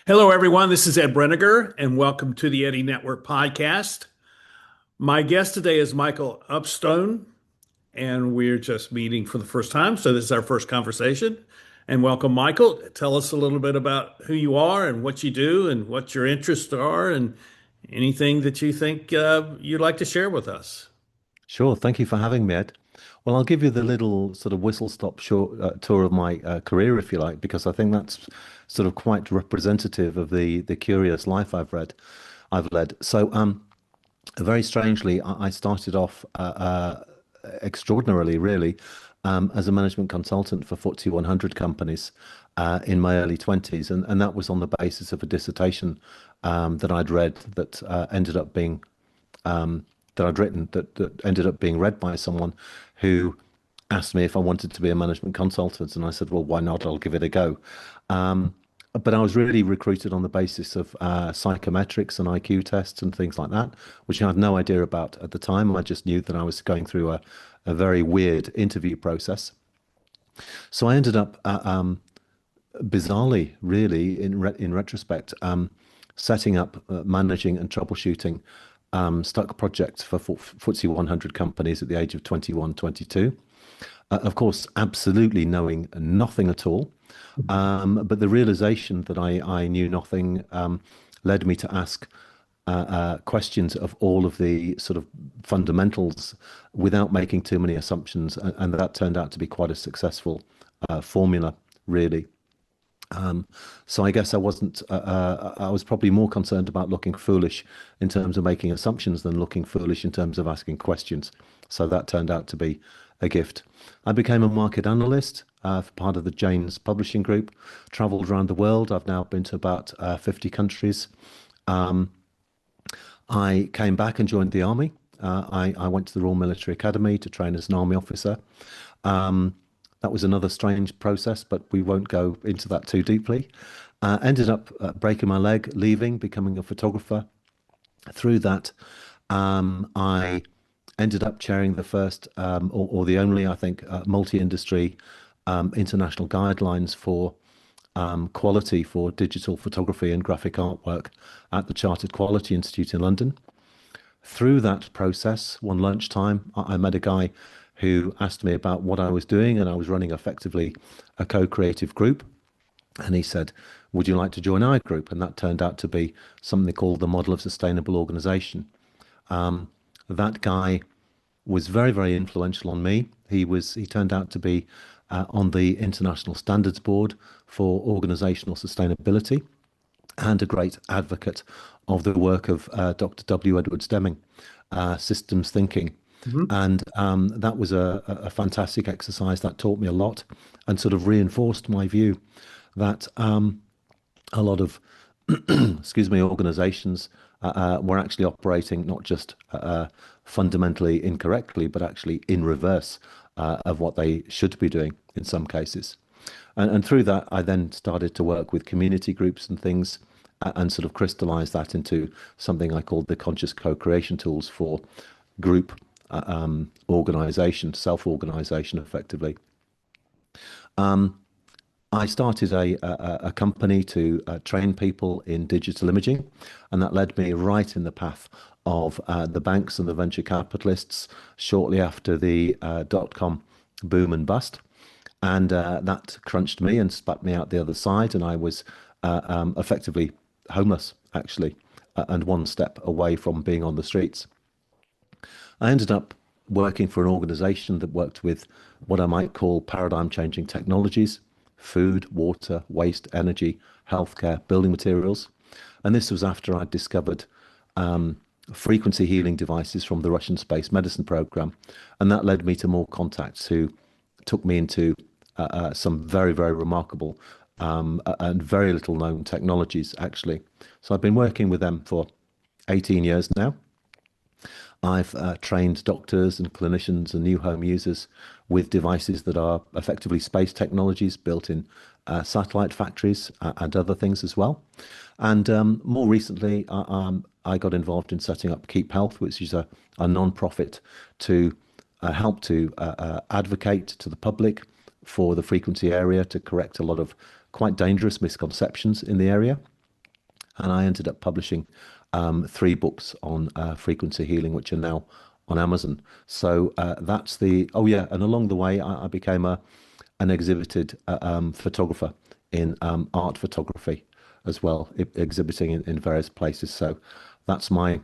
Hello, everyone. This is Ed Breniger, and welcome to the Eddie Network podcast. My guest today is Michael Upstone, and we're just meeting for the first time. So, this is our first conversation. And welcome, Michael. Tell us a little bit about who you are and what you do and what your interests are and anything that you think you'd like to share with us. Sure. Thank you for having me, Ed. Well, I'll give you the little sort of whistle-stop short tour of my career, if you like, because I think that's sort of quite representative of the curious life I've led. Very strangely, I started off extraordinarily, really, as a management consultant for FTSE 100 companies in my early 20s, and that was on the basis of a dissertation that I'd read that ended up being that I'd written that ended up being read by someone who asked me if I wanted to be a management consultant, and I said, "Well, why not? I'll give it a go." Um, but I was really recruited on the basis of psychometrics and IQ tests and things like that, which I had no idea about at the time. I just knew that I was going through a very weird interview process. So I ended up, bizarrely, really, in retrospect, setting up, managing, and troubleshooting stuck projects for FTSE 100 companies at the age of 21, 22. Of course, absolutely knowing nothing at all. But the realization that I knew nothing led me to ask questions of all of the sort of fundamentals without making too many assumptions. And that turned out to be quite a successful formula, really. So I guess I was probably more concerned about looking foolish in terms of making assumptions than looking foolish in terms of asking questions. So that turned out to be a gift. I became a market analyst for part of the Janes Publishing Group, traveled around the world. I've now been to about 50 countries. Um, I came back and joined the army. I went to the Royal Military Academy to train as an army officer. Um, that was another strange process, but we won't go into that too deeply. Ended up breaking my leg, leaving, becoming a photographer. Through that, I ended up chairing the first, or the only, I think, multi-industry international guidelines for quality for digital photography and graphic artwork at the Chartered Quality Institute in London. Through that process, one lunchtime, I met a guy who asked me about what I was doing, and I was running effectively a co-creative group. And he said, "Would you like to join our group?" And that turned out to be something called the Model of Sustainable Organization. That guy was very, very influential on me. He turned out to be on the International Standards Board for Organizational Sustainability and a great advocate of the work of Dr. W. Edwards Deming, systems thinking. Mhm. And that was a fantastic exercise that taught me a lot and sort of reinforced my view that a lot of, excuse me, organizations were actually operating not just fundamentally incorrectly, but actually in reverse of what they should be doing in some cases. And through that, I then started to work with community groups and things and sort of crystallize that into something I called the conscious co-creation tools for group organization, self-organization effectively. I started a company to train people in digital imaging, and that led me right in the path of the banks and the venture capitalists shortly after the dot-com boom and bust. And that crunched me and spat me out the other side, and I was effectively homeless, actually, and one step away from being on the streets. I ended up working for an organization that worked with what I might call paradigm changing technologies: food, water, waste, energy, healthcare, building materials. And this was after I'd discovered frequency healing devices from the Russian space medicine program. And that led me to more contacts who took me into some very, very remarkable and very little known technologies, actually. So I've been working with them for 18 years now. I've trained doctors and clinicians and new home users with devices that are effectively space technologies built in satellite factories and other things as well. And more recently, I got involved in setting up Keep Health, which is a non-profit to help to advocate to the public for the frequency area to correct a lot of quite dangerous misconceptions in the area. and I ended up publishing three books on frequency healing, which are now on Amazon. So that's the oh yeah, and along the way, I became a an exhibited photographer in art photography as well, exhibiting in various places. So that's my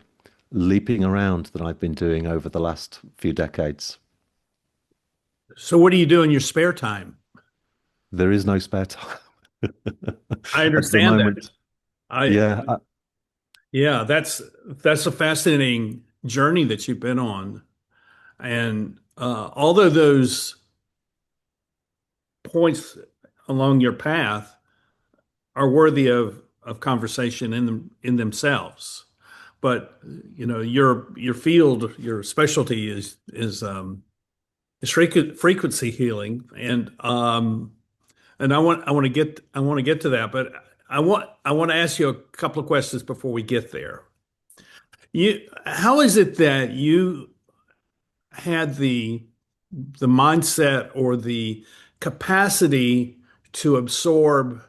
leaping around that I've been doing over the last few decades. So what do you do in your spare time? There is no spare time I at the understand that. moment. I Yeah, Yeah, that's a fascinating journey that you've been on. And although those points along your path are worthy of conversation in themselves, but your field, your specialty is frequency healing, and I want to get to that, but I want to ask you a couple of questions before we get there. How is it that you had the mindset or the capacity to absorb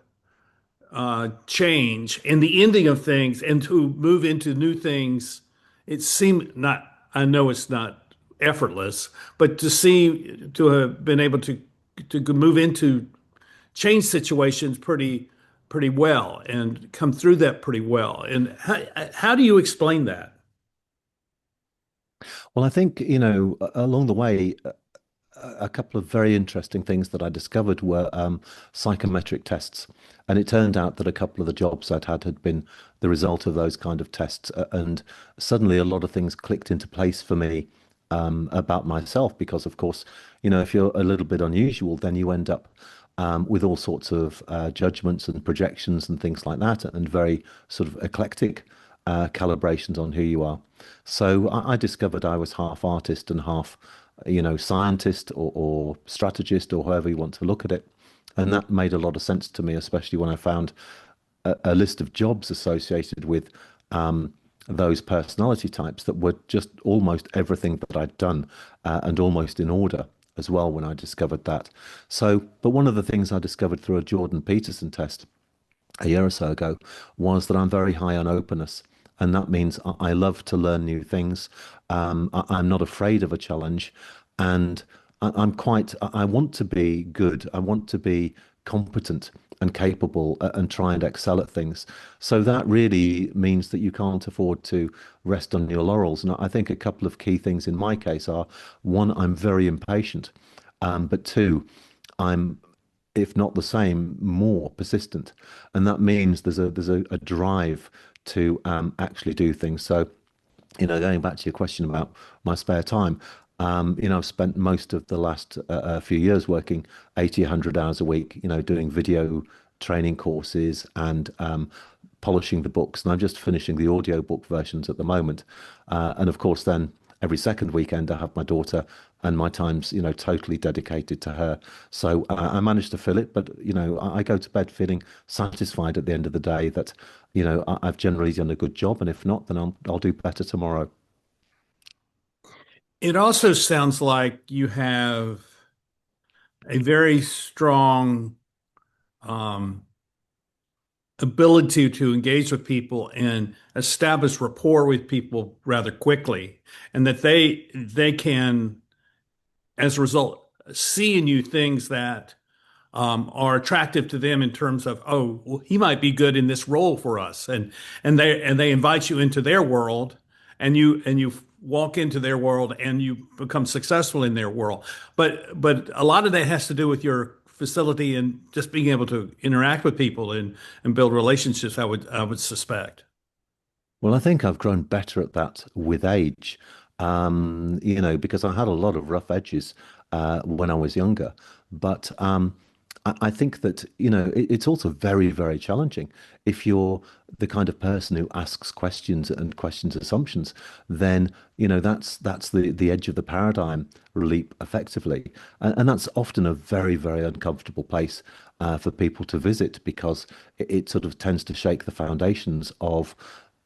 change and the ending of things and to move into new things? It seemed not, I know it's not effortless, but to have been able to move into change situations pretty well and come through that pretty well. And how do you explain that? well, I think, along the way, a couple of very interesting things that I discovered were psychometric tests. And it turned out that a couple of the jobs I'd had been the result of those kind of tests. And suddenly a lot of things clicked into place for me about myself, because, of course, if you're a little bit unusual, then you end up with all sorts of judgments and projections and things like that, and very sort of eclectic calibrations on who you are. So I discovered I was half artist and half, scientist or strategist, or however you want to look at it. And that made a lot of sense to me, especially when I found a list of jobs associated with those personality types that were just almost everything that I'd done, and almost in order as well when I discovered that. So, but one of the things I discovered through a Jordan Peterson test a year or so ago was that I'm very high on openness. And that means I love to learn new things. I'm not afraid of a challenge. And I'm quite, I want to be good. I want to be competent and capable, and try and excel at things. So that really means that you can't afford to rest on your laurels. And I think a couple of key things in my case are: one, I'm very impatient, but two, I'm, if not the same, more persistent. And that means there's a drive to actually do things. So, going back to your question about my spare time, I've spent most of the last few years working 80, 100 hours a week, doing video training courses and polishing the books. And I'm just finishing the audiobook versions at the moment. And of course, then every second weekend, I have my daughter, and my time's, totally dedicated to her. So I managed to fill it, but, I go to bed feeling satisfied at the end of the day that, I've generally done a good job. And if not, then I'll do better tomorrow. It also sounds like you have a very strong um, ability to engage with people and establish rapport with people rather quickly, and that they can, as a result, see in you things that are attractive to them in terms of, oh, well, he might be good in this role for us, and they invite you into their world, and you walk into their world and you become successful in their world. But a lot of that has to do with your facility and just being able to interact with people and build relationships. I would suspect. Well, I think I've grown better at that with age, because I had a lot of rough edges when I was younger. But I think that, it's also very, very challenging. If you're the kind of person who asks questions and questions assumptions, then, that's the edge of the paradigm leap effectively. And that's often a very, very uncomfortable place for people to visit, because it sort of tends to shake the foundations of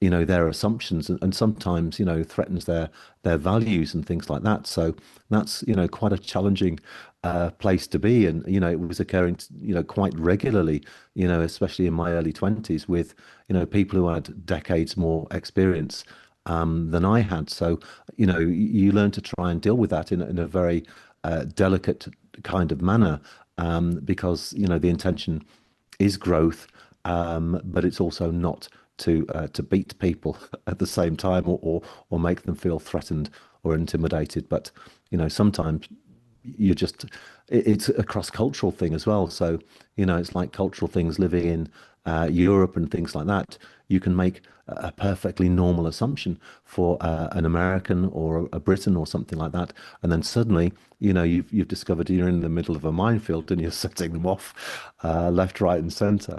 their assumptions, and sometimes threatens their values and things like that. So that's quite a challenging place to be. And it was occurring quite regularly, especially in my early 20s, with people who had decades more experience than I had. So you learn to try and deal with that in a very delicate kind of manner, because the intention is growth, but it's also not to beat people at the same time, or make them feel threatened or intimidated. But sometimes you just it's a cross-cultural thing as well. So it's like cultural things living in Europe and things like that. You can make a perfectly normal assumption for an American or a Briton or something like that, and then suddenly you've discovered you're in the middle of a minefield and you're setting them off left, right, and center.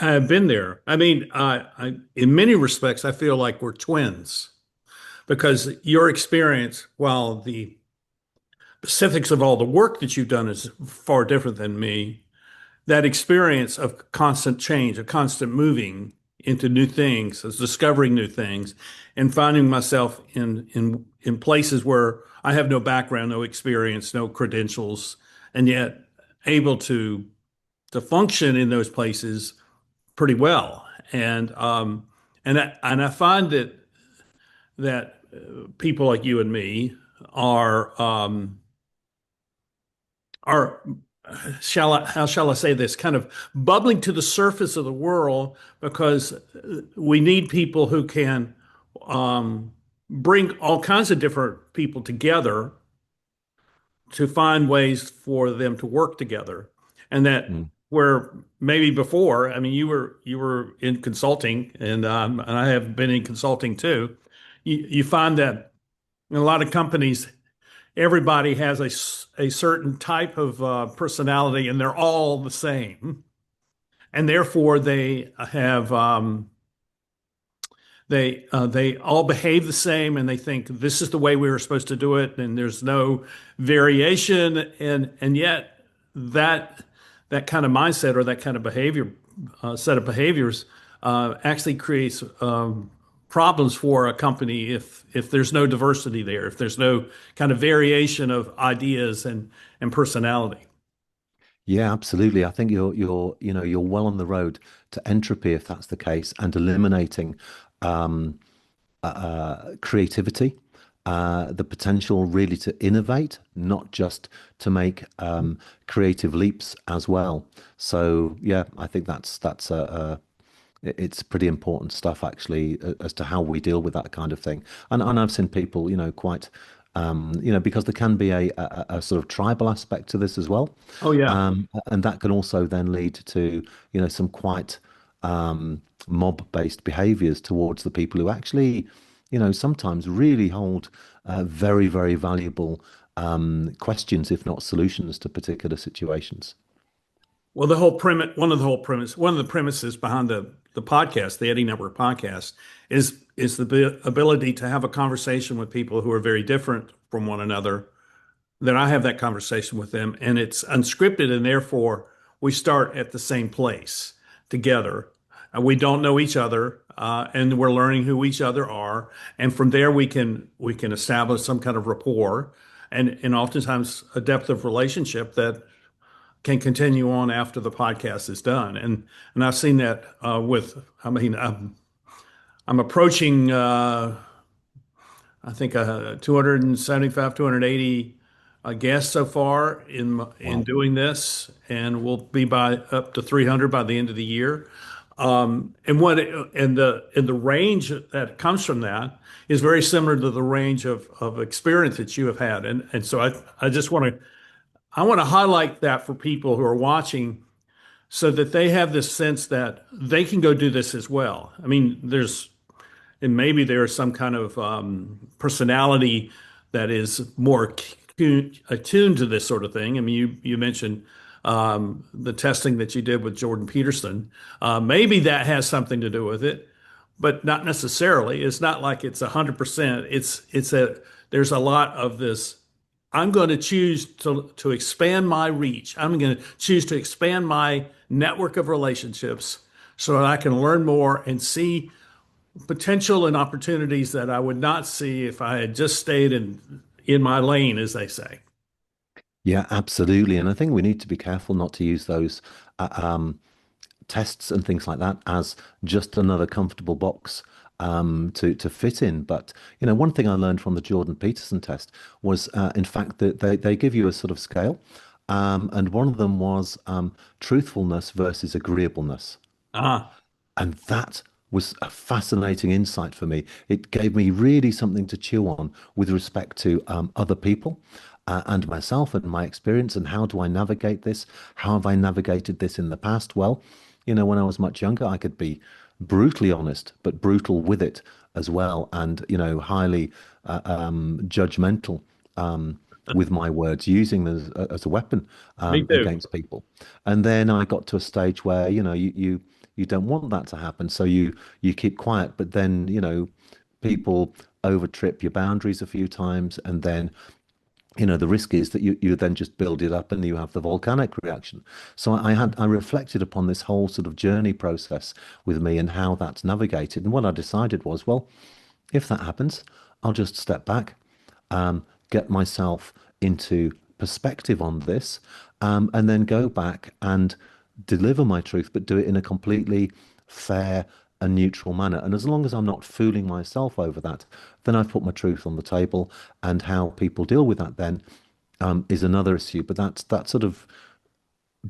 I've been there. I mean, in many respects, I feel like we're twins because your experience, while the specifics of all the work that you've done is far different than me, that experience of constant change, of constant moving into new things, of discovering new things, and finding myself in places where I have no background, no experience, no credentials, and yet able to function in those places pretty well. And I find that people like you and me are how shall I say this, kind of bubbling to the surface of the world because we need people who can bring all kinds of different people together to find ways for them to work together. And that Mm. where maybe before, I mean, you were in consulting, and I have been in consulting too. You find that in a lot of companies, everybody has a certain type of personality, and they're all the same, and therefore they all behave the same, and they think this is the way we were supposed to do it, and there's no variation, and yet that that kind of mindset or that kind of behavior set of behaviors actually creates problems for a company if there's no diversity there, if there's no kind of variation of ideas and personality. Yeah, absolutely. I think you're well on the road to entropy if that's the case, and eliminating um, creativity, the potential really to innovate, not just to make creative leaps as well. So yeah, I think it's pretty important stuff actually, as to how we deal with that kind of thing. And I've seen people, quite, because there can be a sort of tribal aspect to this as well. Oh yeah. And that can also then lead to, some quite mob-based behaviors towards the people who actually, sometimes really hold very, very valuable questions, if not solutions, to particular situations. Well, one of the premises behind the podcast, the Eddie Network podcast, is the ability to have a conversation with people who are very different from one another. That I have that conversation with them, and it's unscripted, and therefore we start at the same place together. We don't know each other, and we're learning who each other are, and from there we can establish some kind of rapport, and oftentimes a depth of relationship that can continue on after the podcast is done. And I've seen that I mean, I'm approaching, I think, 275, 280 guests so far in Wow. doing this, and we'll be by up to 300 by the end of the year. And the range that comes from that is very similar to the range of experience that you have had. And so I just want to highlight that for people who are watching so that they have this sense that they can go do this as well. I mean, and maybe there's some kind of personality that is more attuned to this sort of thing. I mean, you mentioned the testing that you did with Jordan Peterson. Maybe that has something to do with it, but not necessarily. It's not like it's 100%. There's a lot of this. I'm going to choose to expand my reach. I'm going to choose to expand my network of relationships so that I can learn more and see potential and opportunities that I would not see if I had just stayed in my lane, as they say. Yeah, absolutely. And I think we need to be careful not to use those uh, um, tests and things like that as just another comfortable box to fit in. But one thing I learned from the Jordan Peterson test was, in fact, that they give you a sort of scale, and one of them was truthfulness versus agreeableness. Ah, And that was a fascinating insight for me. It gave me really something to chew on with respect to other people and myself and my experience and how do I navigate this? How have I navigated this in the past? Well, when I was much younger, I could be brutally honest, but brutal with it as well, and highly judgmental with my words, using them as a weapon me too. against people. And then I got to a stage where you don't want that to happen, so you keep quiet. But then people overtrip your boundaries a few times, and then the risk is that you then just build it up and you have the volcanic reaction. So I reflected upon this whole sort of journey process with me and how that's navigated. And what I decided was, well, if that happens, I'll just step back, get myself into perspective on this, and then go back and deliver my truth, but do it in a completely fair and neutral manner. And as long as I'm not fooling myself over that, then I've put my truth on the table. And how people deal with that then is another issue. But that's that sort of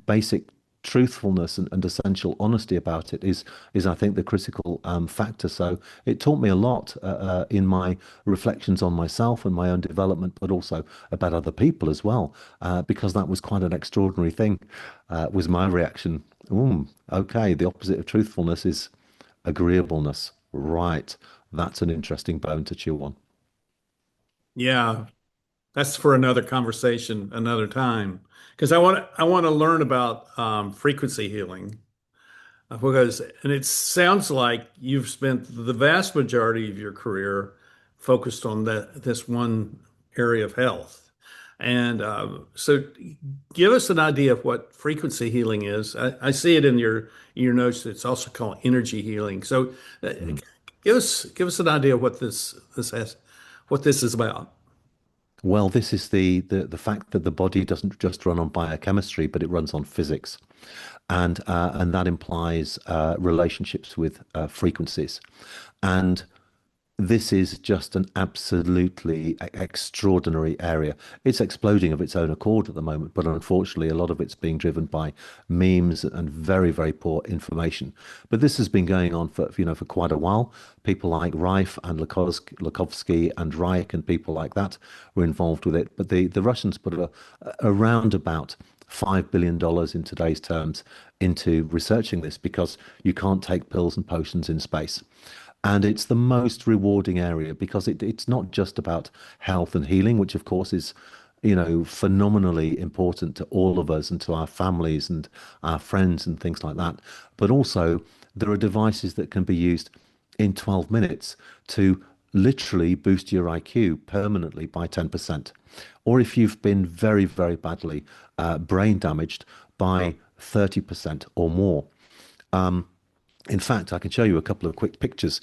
basic truthfulness and essential honesty about it is I think the critical factor. So it taught me a lot in my reflections on myself and my own development, but also about other people as well, because that was quite an extraordinary thing. Was my reaction? Okay, the opposite of truthfulness is agreeableness. Right, that's an interesting bone to chew on. Yeah, that's for another conversation, another time. Because I want to learn about frequency healing. Because, and it sounds like you've spent the vast majority of your career focused on this one area of health. And so give us an idea of what frequency healing is. I see it in your notes. It's also called energy healing. So uh, Mm. give us an idea of what this is about. Well, this is the fact that the body doesn't just run on biochemistry, but it runs on physics, and that implies relationships with frequencies, and this is just an absolutely extraordinary area. It's exploding of its own accord at the moment, but unfortunately, a lot of it's being driven by memes and very, very poor information. But this has been going on for quite a while. People like Reif and Lakovsky and Reich and people like that were involved with it. But the Russians put around about $5 billion in today's terms into researching this because you can't take pills and potions in space. And it's the most rewarding area because it's not just about health and healing, which of course is, phenomenally important to all of us and to our families and our friends and things like that. But also, there are devices that can be used in 12 minutes to literally boost your IQ permanently by 10%. Or if you've been very, very badly brain damaged by 30% or more. In fact, I can show you a couple of quick pictures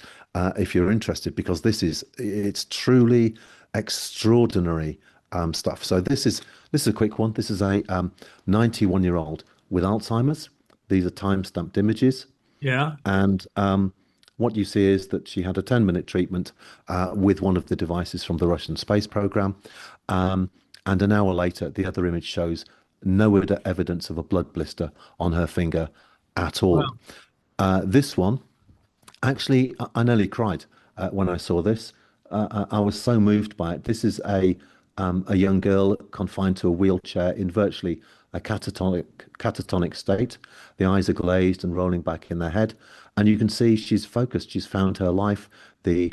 if you're interested, because it's truly extraordinary stuff. So this is a quick one. This is a 91-year-old with Alzheimer's. These are time-stamped images, Yeah. and what you see is that she had a 10-minute treatment with one of the devices from the Russian space program, and an hour later, the other image shows no evidence of a blood blister on her finger at all. Wow. This one, actually, I nearly cried when I saw this. I was so moved by it. This is a young girl confined to a wheelchair in virtually a catatonic state. The eyes are glazed and rolling back in their head, and you can see she's focused. She's found her life. The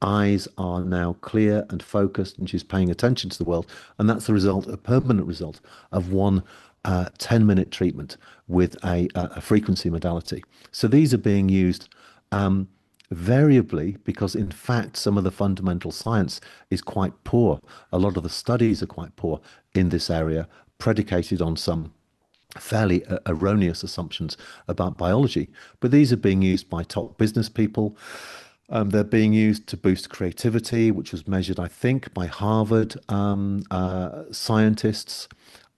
eyes are now clear and focused, and she's paying attention to the world. And that's the result, a permanent result of one 10-minute treatment with a frequency modality. So these are being used variably because, in fact, some of the fundamental science is quite poor. A lot of the studies are quite poor in this area, predicated on some fairly erroneous assumptions about biology. But these are being used by top business people, They're being used to boost creativity, which was measured, I think, by Harvard scientists,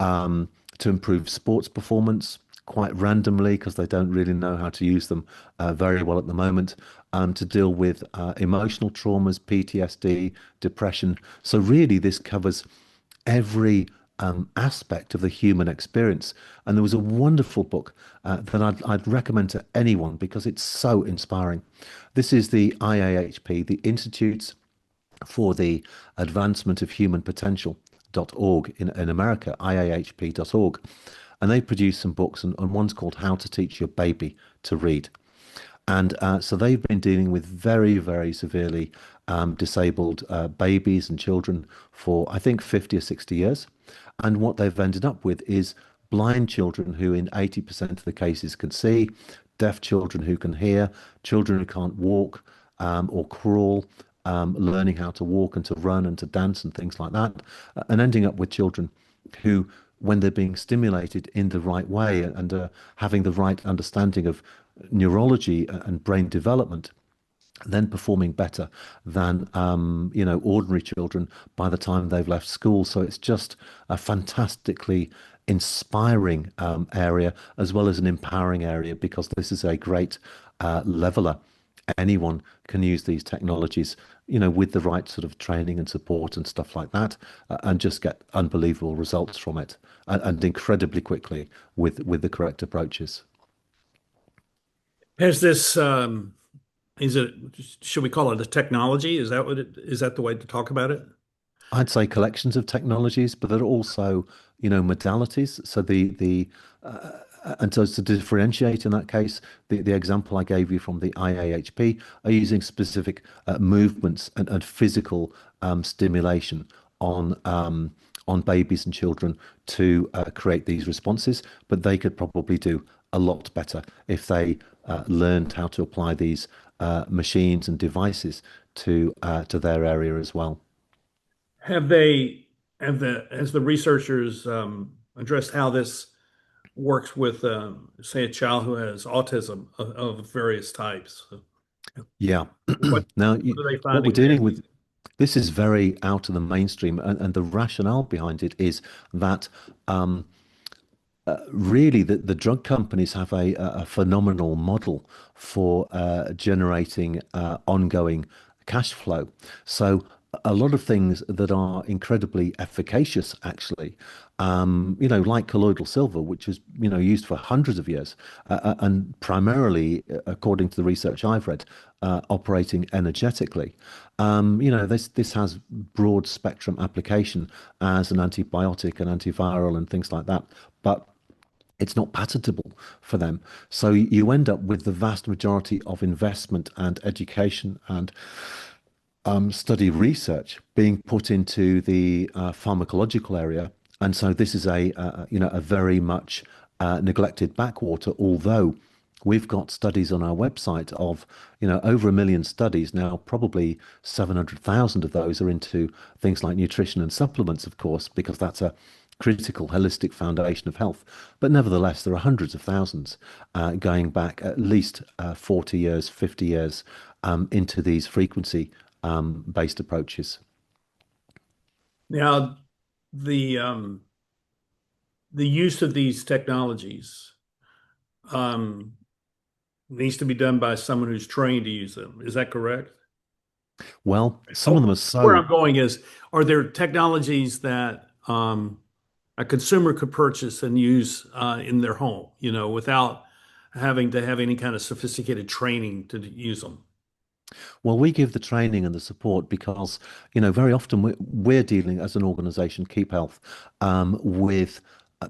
to improve sports performance quite randomly because they don't really know how to use them very well at the moment, to deal with emotional traumas, PTSD, depression. So, really, this covers every aspect of the human experience. And there was a wonderful book that I'd recommend to anyone because it's so inspiring. This is the IAHP, the Institutes for the Advancement of Human Potential.org in America, IAHP.org. And they produce some books, and one's called How to Teach Your Baby to Read. And so they've been dealing with very, very severely disabled babies and children for, I think, 50 or 60 years. And what they've ended up with is blind children who, in 80% of the cases, can see, deaf children who can hear, children who can't walk or crawl, learning how to walk and to run and to dance and things like that, and ending up with children who, when they're being stimulated in the right way and having the right understanding of neurology and brain development, then performing better than ordinary children by the time they've left school. So it's just a fantastically inspiring area as well as an empowering area because this is a great leveler. Anyone can use these technologies, with the right sort of training and support and stuff like that, and just get unbelievable results from it, and incredibly quickly with the correct approaches. Has this is it should we call it a technology? Is that what it is that the way to talk about it? I'd say collections of technologies, but there are also, modalities. So and so to differentiate in that case, the example I gave you from the IAHP are using specific movements and physical stimulation on babies and children to create these responses. But they could probably do a lot better if they learned how to apply these machines and devices to their area as well. Have they have the has the researchers addressed how this works with say a child who has autism of various types? Yeah. What Now, what are they what we're finding there? dealing with, this is very out of the mainstream, and the rationale behind it is that really the drug companies have a phenomenal model for generating ongoing cash flow. So a lot of things that are incredibly efficacious, actually, like colloidal silver, which is, used for hundreds of years, and primarily, according to the research I've read, operating energetically. This has broad spectrum application as an antibiotic and antiviral and things like that. But it's not patentable for them. So you end up with the vast majority of investment and education and study research being put into the pharmacological area. And so this is a very much neglected backwater, although we've got studies on our website of, over 1 million studies now. Probably 700,000 of those are into things like nutrition and supplements, of course, because that's a critical holistic foundation of health. But nevertheless, there are hundreds of thousands going back at least 40 years, 50 years into these frequency based approaches. Now, the um, the use of these technologies um, needs to be done by someone who's trained to use them. Is that correct? Well, some of Oh, them are where I'm so. going is, are there technologies that a consumer could purchase and use in their home, without having to have any kind of sophisticated training to use them? Well, we give the training and the support because, very often we're dealing as an organization, Keep Health, with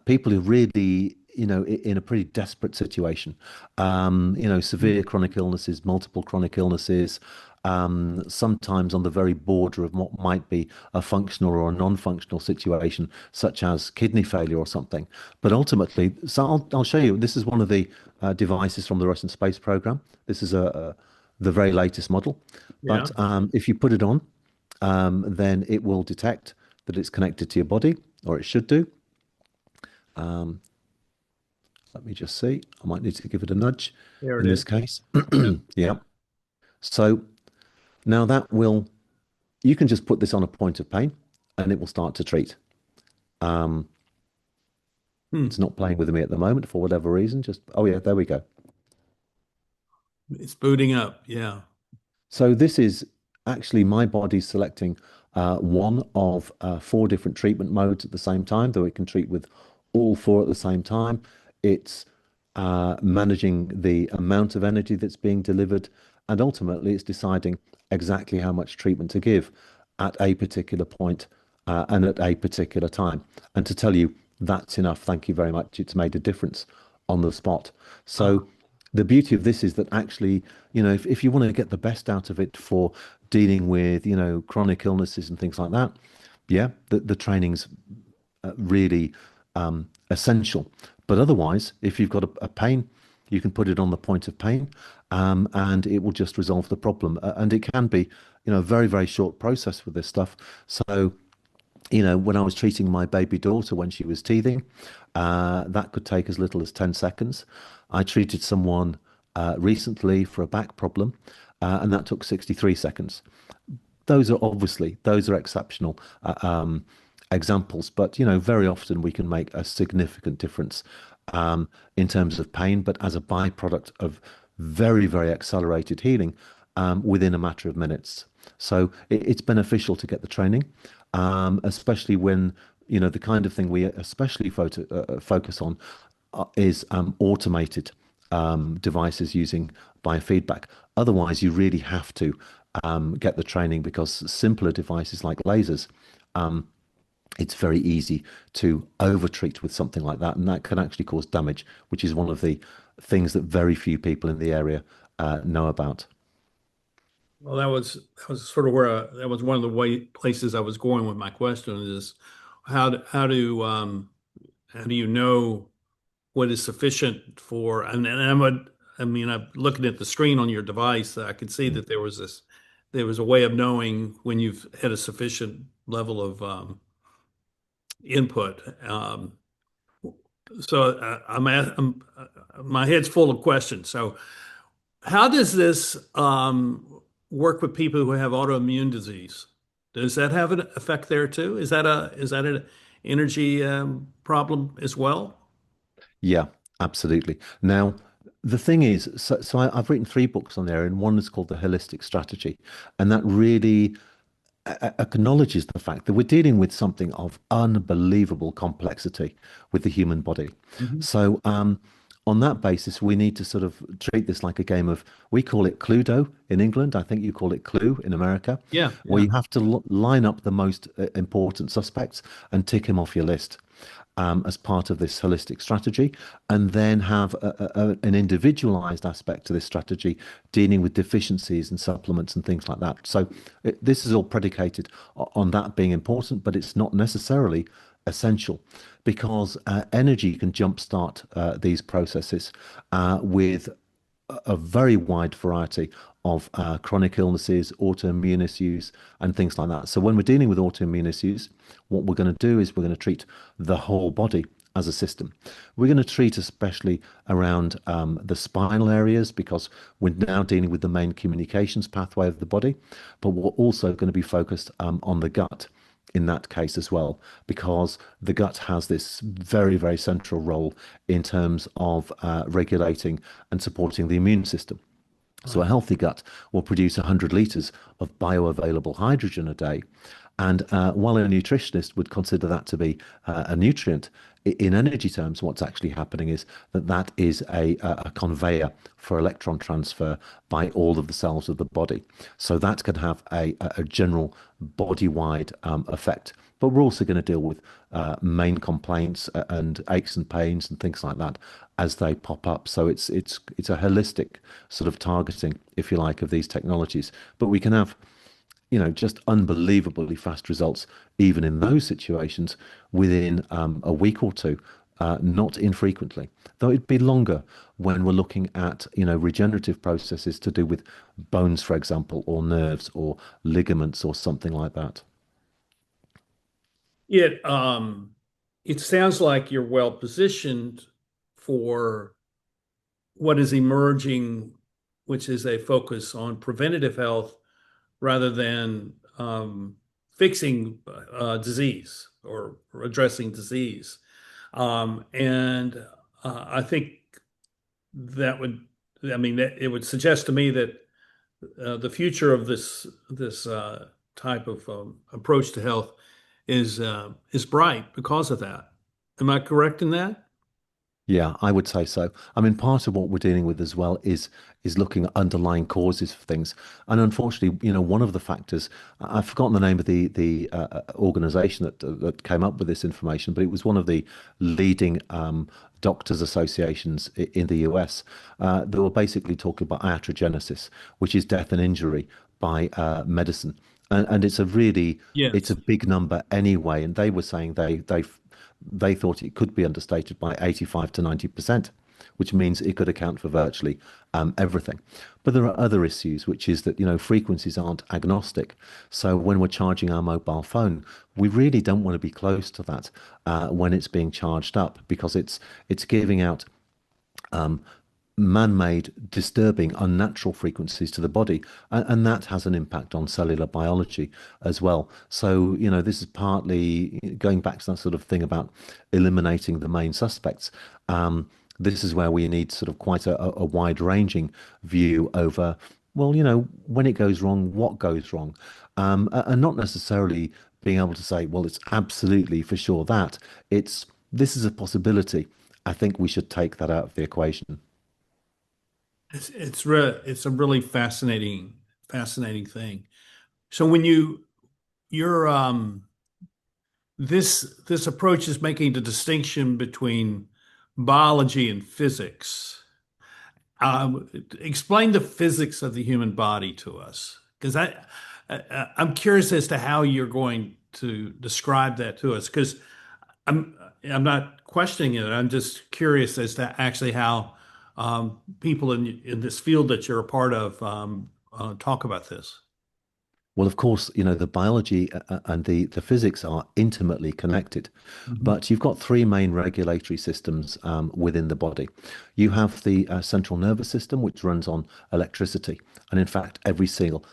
people who really, in a pretty desperate situation. Severe chronic illnesses, multiple chronic illnesses, sometimes on the very border of what might be a functional or a non-functional situation, such as kidney failure or something. But ultimately, so I'll show you. This is one of the devices from the Russian space program. This is the very latest model. Yeah. But if you put it on, then it will detect that it's connected to your body, or it should do. Um, Let me just see. I might need to give it a nudge There it in is. this case. Yeah. Yeah. So Now you can just put this on a point of pain and it will start to treat. Um, Hmm. it's not playing with me at the moment for whatever reason. Just, oh yeah, there we go. It's booting up. Yeah. So this is actually my body selecting one of four different treatment modes at the same time, though it can treat with all four at the same time. It's managing the amount of energy that's being delivered, and ultimately it's deciding exactly how much treatment to give at a particular point and at a particular time. And to tell you that's enough, thank you very much. It's made a difference on the spot. Uh, So the beauty of this is that actually, if you want to get the best out of it for dealing with, chronic illnesses and things like that, yeah, the training's really essential. But otherwise, if you've got a pain, you can put it on the point of pain, and it will just resolve the problem. And it can be, a very, very short process with this stuff. So, when I was treating my baby daughter when she was teething, that could take as little as 10 seconds. I treated someone recently for a back problem, and that took 63 seconds. Those are exceptional examples, but very often we can make a significant difference in terms of pain, but as a byproduct of very, very accelerated healing within a matter of minutes. So it's beneficial to get the training, especially when the kind of thing we especially focus on is automated devices using biofeedback. Otherwise, you really have to get the training because simpler devices like lasers, it's very easy to overtreat with something like that, and that can actually cause damage, which is one of the things that very few people in the area know about. well, that was sort of where that was one of the places I was going with my question is how do, how do um how do you know what is sufficient for and I mean I'm looking at the screen on your device. I could see Mm. that there was a way of knowing when you've had a sufficient level of input. My head's full of questions. So how does this work with people who have autoimmune disease? Does that have an effect there too? Is that an energy problem as well? Yeah, absolutely. Now, the thing is, I've written three books on there, and one is called The Holistic Strategy, and that really acknowledges the fact that we're dealing with something of unbelievable complexity with the human body. Mhm. So, on that basis, we need to sort of treat this like a game of, we call it Cluedo in England. I think you call it Clue in America, Yeah, where yeah. you have to line up the most important suspects and tick them off your list. As part of this holistic strategy, and then have an individualized aspect to this strategy dealing with deficiencies and supplements and things like that. So this is all predicated on that being important, but it's not necessarily essential because energy can jumpstart these processes with a very wide variety of chronic illnesses, autoimmune issues, and things like that. So when we're dealing with autoimmune issues, what we're going to do is we're going to treat the whole body as a system. We're going to treat especially around the spinal areas because we're now dealing with the main communications pathway of the body, but we're also going to be focused on the gut in that case as well, because the gut has this very, very central role in terms of regulating and supporting the immune system. So a Right. healthy gut will produce 100 liters of bioavailable hydrogen a day. And while a nutritionist would consider that to be a nutrient, in energy terms, what's actually happening is that is a conveyor for electron transfer by all of the cells of the body. So that can have a general body-wide effect. But we're also going to deal with main complaints and aches and pains and things like that as they pop up. So it's a holistic sort of targeting, if you like, of these technologies. But we can have just unbelievably fast results, even in those situations, within a week or two, not infrequently. Though it'd be longer when we're looking at, regenerative processes to do with bones, for example, or nerves or ligaments or something like that. It it sounds like you're well positioned for what is emerging, which is a focus on preventative health rather than fixing disease or addressing disease. And I think that would, I mean, that it would suggest to me that the future of this type of approach to health is bright because of that. Am I correct in that? Yeah, I would say so. I mean, part of what we're dealing with as well is looking at underlying causes for things. And unfortunately, one of the factors, I've forgotten the name of the organization that came up with this information, but it was one of the leading doctors' associations in the US. They were basically talking about iatrogenesis, which is death and injury by medicine. And it's a Yes. big number anyway. And they were saying they thought it could be understated by 85 to 90%, which means it could account for virtually everything. But there are other issues, which is that, frequencies aren't agnostic. So when we're charging our mobile phone, we really don't want to be close to that when it's being charged up because it's giving out man-made, disturbing, unnatural frequencies to the body, and that has an impact on cellular biology as well. So, this is partly going back to that sort of thing about eliminating the main suspects. This is where we need sort of quite a wide-ranging view over, well, when it goes wrong, what goes wrong, and not necessarily being able to say, well, it's absolutely for sure that this is a possibility. I think we should take that out of the equation. It's a really fascinating thing. So when you're this approach is making the distinction between biology and physics. Explain the physics of the human body to us, because I'm curious as to how you're going to describe that to us. Because I'm not questioning it. I'm just curious as to actually how people in this field that you're a part of talk about this. Well, of course, the biology and the physics are intimately connected, Mhm. but you've got three main regulatory systems within the body. You have the central nervous system, which runs on electricity, and in fact, every single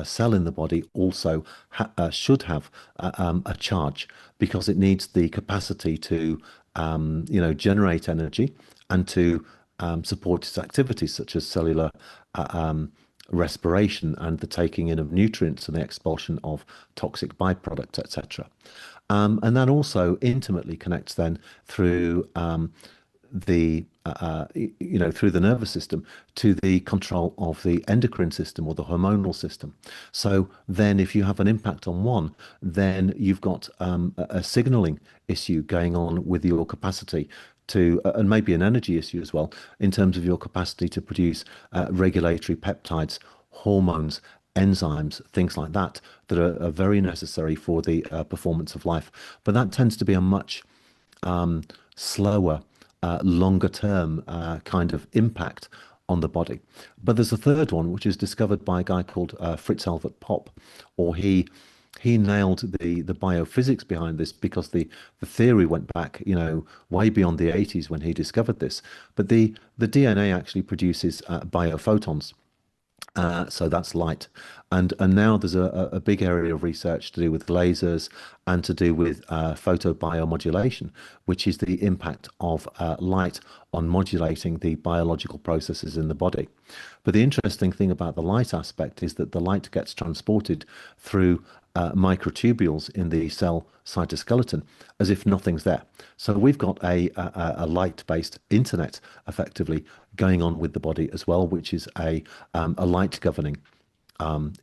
cell in the body also should have a charge because it needs the capacity to, generate energy and to support its activities, such as cellular. Respiration and the taking in of nutrients and the expulsion of toxic byproducts, etc. And that also intimately connects then through through the nervous system to the control of the endocrine system or the hormonal system. So then if you have an impact on one, then you've got a signaling issue going on with your capacity to, and maybe an energy issue as well, in terms of your capacity to produce regulatory peptides, hormones, enzymes, things like that, that are very necessary for the performance of life. But that tends to be a much slower, longer term kind of impact on the body. But there's a third one, which is discovered by a guy called Fritz Albert Popp, or he nailed the biophysics behind this because the theory went back, way beyond the 80s when he discovered this. But the DNA actually produces biophotons. So that's light, and now there's a big area of research to do with lasers and to do with photobiomodulation, which is the impact of light on modulating the biological processes in the body. But the interesting thing about the light aspect is that the light gets transported through microtubules in the cell cytoskeleton as if nothing's there. So we've got a light-based internet effectively going on with the body as well, which is a light governing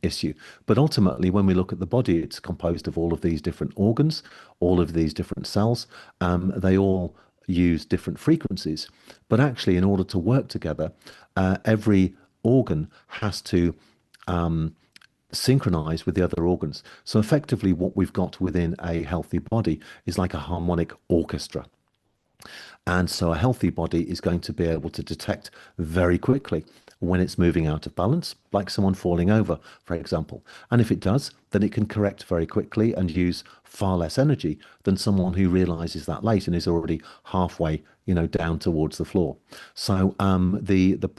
issue. But ultimately, when we look at the body, it's composed of all of these different organs, all of these different cells. They all use different frequencies. But actually, in order to work together, every organ has to synchronize with the other organs. So effectively, what we've got within a healthy body is like a harmonic orchestra. And so a healthy body is going to be able to detect very quickly when it's moving out of balance, like someone falling over, for example. And if it does, then it can correct very quickly and use far less energy than someone who realizes that late and is already halfway down towards the floor. So the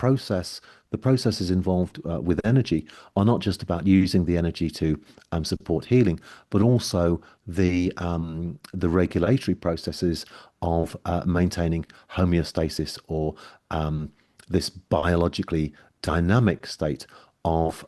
processes involved with energy are not just about using the energy to support healing, but also the regulatory processes of maintaining homeostasis or this biologically dynamic state of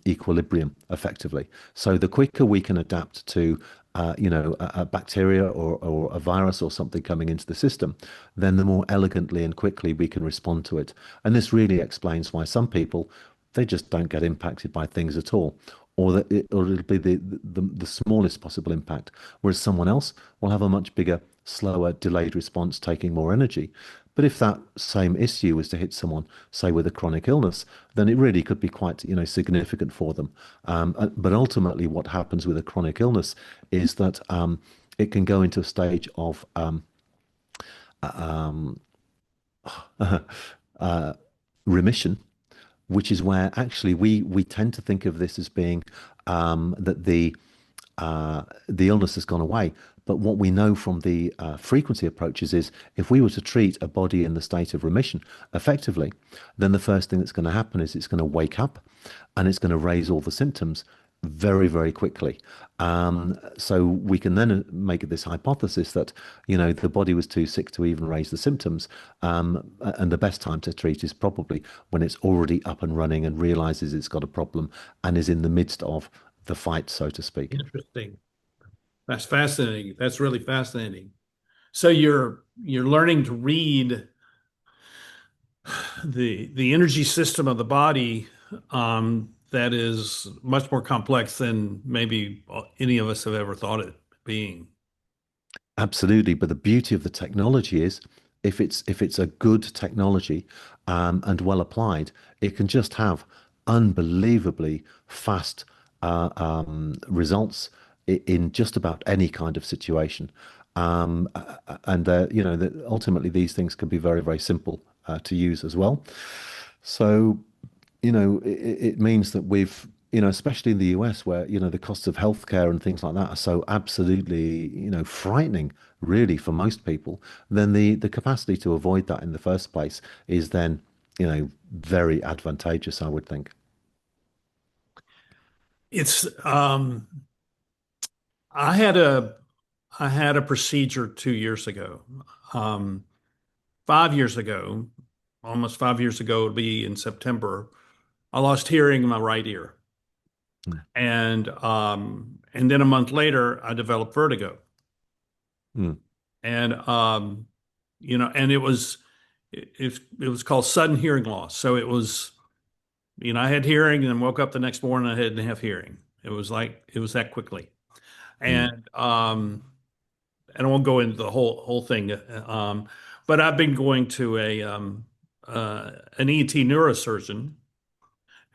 equilibrium effectively. So the quicker we can adapt to a bacteria or a virus or something coming into the system, then the more elegantly and quickly we can respond to it. And this really explains why some people, they just don't get impacted by things at all, or it'll be the smallest possible impact, whereas someone else will have a much bigger, slower, delayed response, taking more energy. But if that same issue was to hit someone, say with a chronic illness, then it really could be quite, significant for them. But ultimately, what happens with a chronic illness is that it can go into a stage of uh, remission, which is where actually we tend to think of this as being that the illness has gone away. But what we know from the frequency approaches is if we were to treat a body in the state of remission effectively, then the first thing that's going to happen is it's going to wake up and it's going to raise all the symptoms very, very quickly. So we can then make this hypothesis that, the body was too sick to even raise the symptoms. And the best time to treat is probably when it's already up and running and realizes it's got a problem and is in the midst of the fight, so to speak. Interesting. That's fascinating. That's really fascinating. So you're learning to read the energy system of the body that is much more complex than maybe any of us have ever thought it being. Absolutely, but the beauty of the technology is if it's a good technology and well applied, it can just have unbelievably fast results in just about any kind of situation. And ultimately these things can be very, very simple to use as well. So it means that especially in the US where, the costs of healthcare and things like that are so absolutely, frightening, really, for most people, then the capacity to avoid that in the first place is then, very advantageous, I would think. It's I had a I had a procedure 2 years ago. Um, 5 years ago, almost 5 years ago, it'll be in September, I lost hearing in my right ear. Mm. And then a month later, I developed vertigo. Mm. And it was called sudden hearing loss. So it was, I had hearing and then woke up the next morning, I didn't have hearing. It was that quickly. Mm. And I won't go into the whole thing. But I've been going to an ENT neurosurgeon,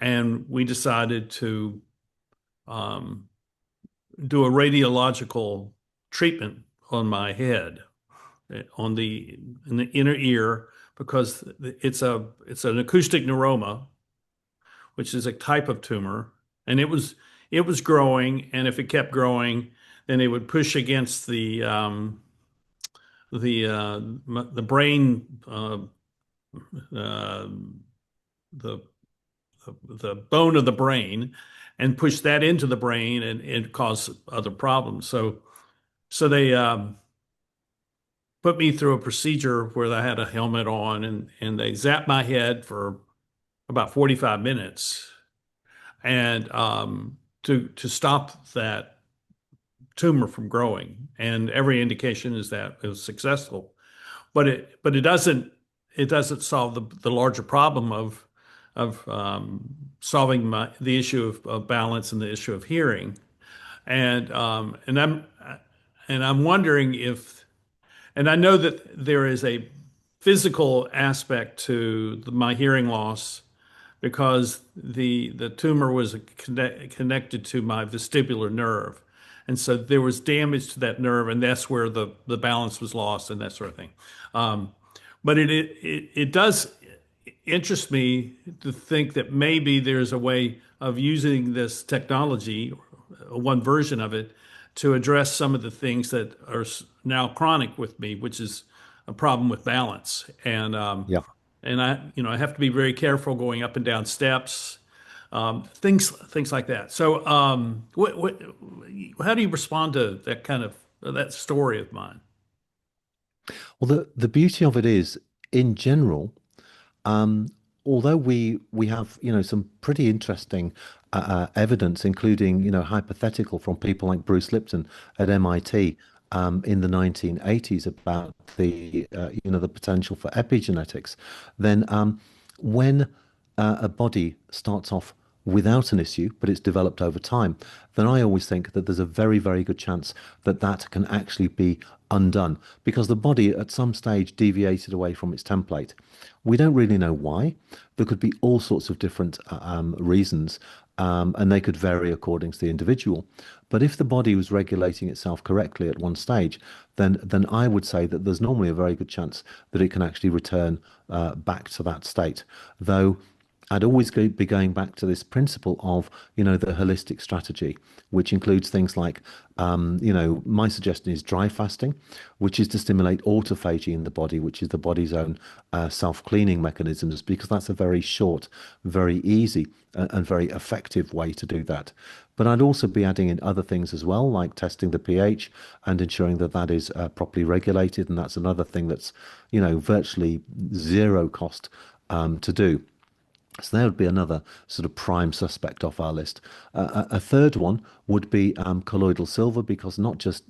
and we decided to um, do a radiological treatment on my head, in the inner ear, because it's an acoustic neuroma, which is a type of tumor, and it was growing, and if it kept growing, then it would push against the brain, uh, the the bone of the brain, and push that into the brain and cause other problems. So they put me through a procedure where I had a helmet on, and they zapped my head for about 45 minutes, and to stop that tumor from growing. And every indication is that it was successful. But it doesn't solve the larger problem of solving the issue of balance and the issue of hearing. And um, and I'm and I'm wondering if, and I know that there is a physical aspect to my hearing loss, because the tumor was connected to my vestibular nerve. And so there was damage to that nerve, and that's where the balance was lost and that sort of thing. Um, but it does interest me to think that maybe there's a way of using this technology, one version of it, to address some of the things that are now chronic with me, which is a problem with balance, Yeah. and I have to be very careful going up and down steps, things like that. So, how do you respond to that kind of that story of mine? Well, the beauty of it is, in general, Um, although we have some pretty interesting evidence, including hypothetical from people like Bruce Lipton at MIT in the 1980s about the potential for epigenetics, then when a body starts off without an issue, but it's developed over time, then I always think that there's a very, very good chance that that can actually be undone because the body at some stage deviated away from its template. We don't really know why. There could be all sorts of different reasons, and they could vary according to the individual. But if the body was regulating itself correctly at one stage, then I would say that there's normally a very good chance that it can actually return back to that state. Though I'd always be going back to this principle of, the holistic strategy, which includes things like, my suggestion is dry fasting, which is to stimulate autophagy in the body, which is the body's own self-cleaning mechanisms, because that's a very short, very easy, and very effective way to do that. But I'd also be adding in other things as well, like testing the pH and ensuring that that is properly regulated. And that's another thing that's, virtually zero cost to do. So there would be another sort of prime suspect off our list. A third one would be colloidal silver, because not just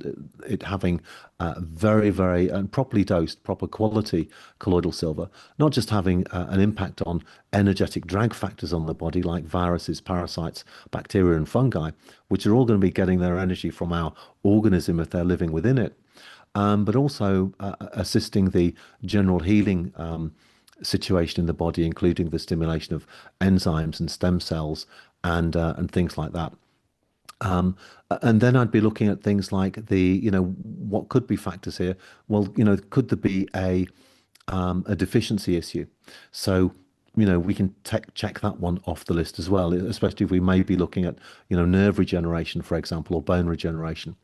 it having very, very and properly dosed, proper quality colloidal silver, not just having an impact on energetic drag factors on the body like viruses, parasites, bacteria, and fungi, which are all going to be getting their energy from our organism if they're living within it, but also assisting the general healing situation in the body, including the stimulation of enzymes and stem cells and things like that. Um, and then I'd be looking at things like what could be factors here. Well, could there be a deficiency issue? So, we can check that one off the list as well, especially if we may be looking at, nerve regeneration, for example, or bone regeneration.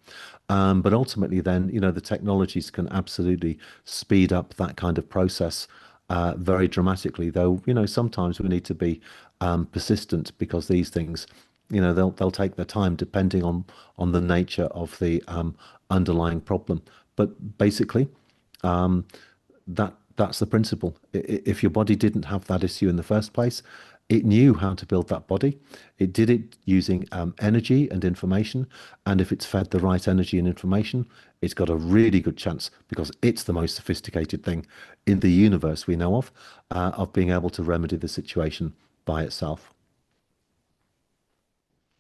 But ultimately, then, the technologies can absolutely speed up that kind of process very dramatically. Though, sometimes we need to be persistent because these things, they'll take their time depending on the nature of the underlying problem. But basically, that's the principle. If your body didn't have that issue in the first place, it knew how to build that body. It did it using energy and information. And if it's fed the right energy and information, it's got a really good chance, because it's the most sophisticated thing in the universe we know of being able to remedy the situation by itself.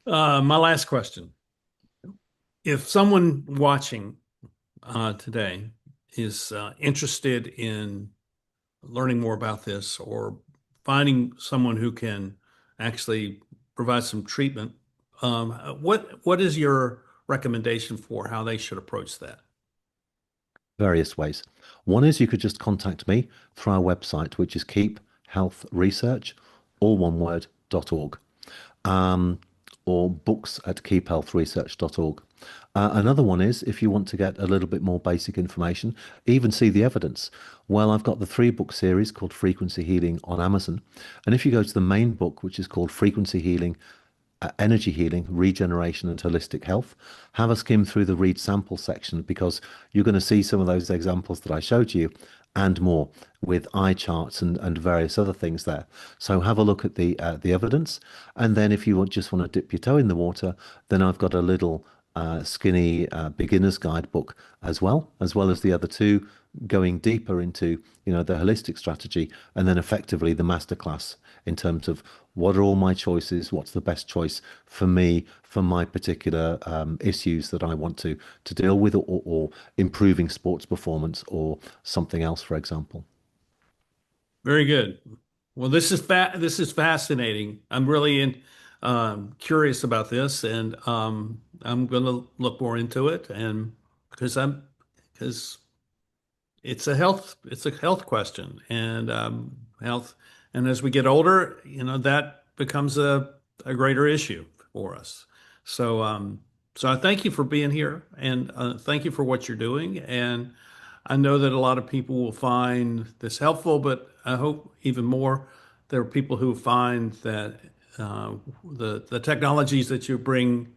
My last question: if someone watching today is interested in learning more about this or finding someone who can actually provide some treatment, what is your recommendation for how they should approach that? Various ways. One is you could just contact me through our website, which is Keep Health Research, all one word, .org, um, or books at keephealthresearch.org. Another one is if you want to get a little bit more basic information, even see the evidence. Well, I've got the 3-book series called Frequency Healing on Amazon. And if you go to the main book, which is called Frequency Healing, Energy Healing, Regeneration, and Holistic Health, have a skim through the read sample section, because you're going to see some of those examples that I showed you and more, with eye charts and various other things there. So have a look at the evidence. And then if you just want to dip your toe in the water, then I've got a little skinny beginner's guidebook as well as the other two, going deeper into the holistic strategy, and then effectively the masterclass in terms of what are all my choices, what's the best choice for me, for my particular issues that I want to deal with, or improving sports performance or something else, for example. Very good. Well, this is fascinating. I'm really curious about this, and I'm going to look more into it, and because it's a health question, and health, and as we get older, that becomes a greater issue for us. So I thank you for being here, and thank you for what you're doing, and I know that a lot of people will find this helpful, but I hope even more there are people who find that the technologies that you bring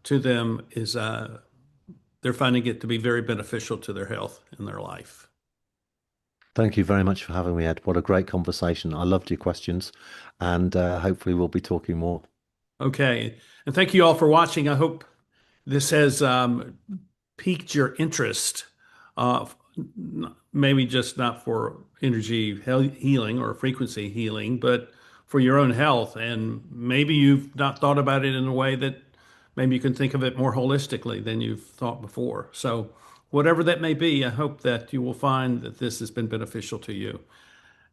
to them is they're finding it to be very beneficial to their health and their life. Thank you very much for having me, Ed. What a great conversation. I loved your questions, and hopefully we'll be talking more. Okay, and thank you all for watching. I hope this has piqued your interest. Maybe just not for energy healing or frequency healing, but for your own health. And maybe you've not thought about it in a way that maybe you can think of it more holistically than you've thought before. So, whatever that may be, I hope that you will find that this has been beneficial to you.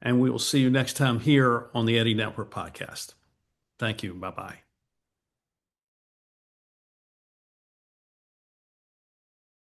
And we will see you next time here on the Eddie Network podcast. Thank you. Bye bye.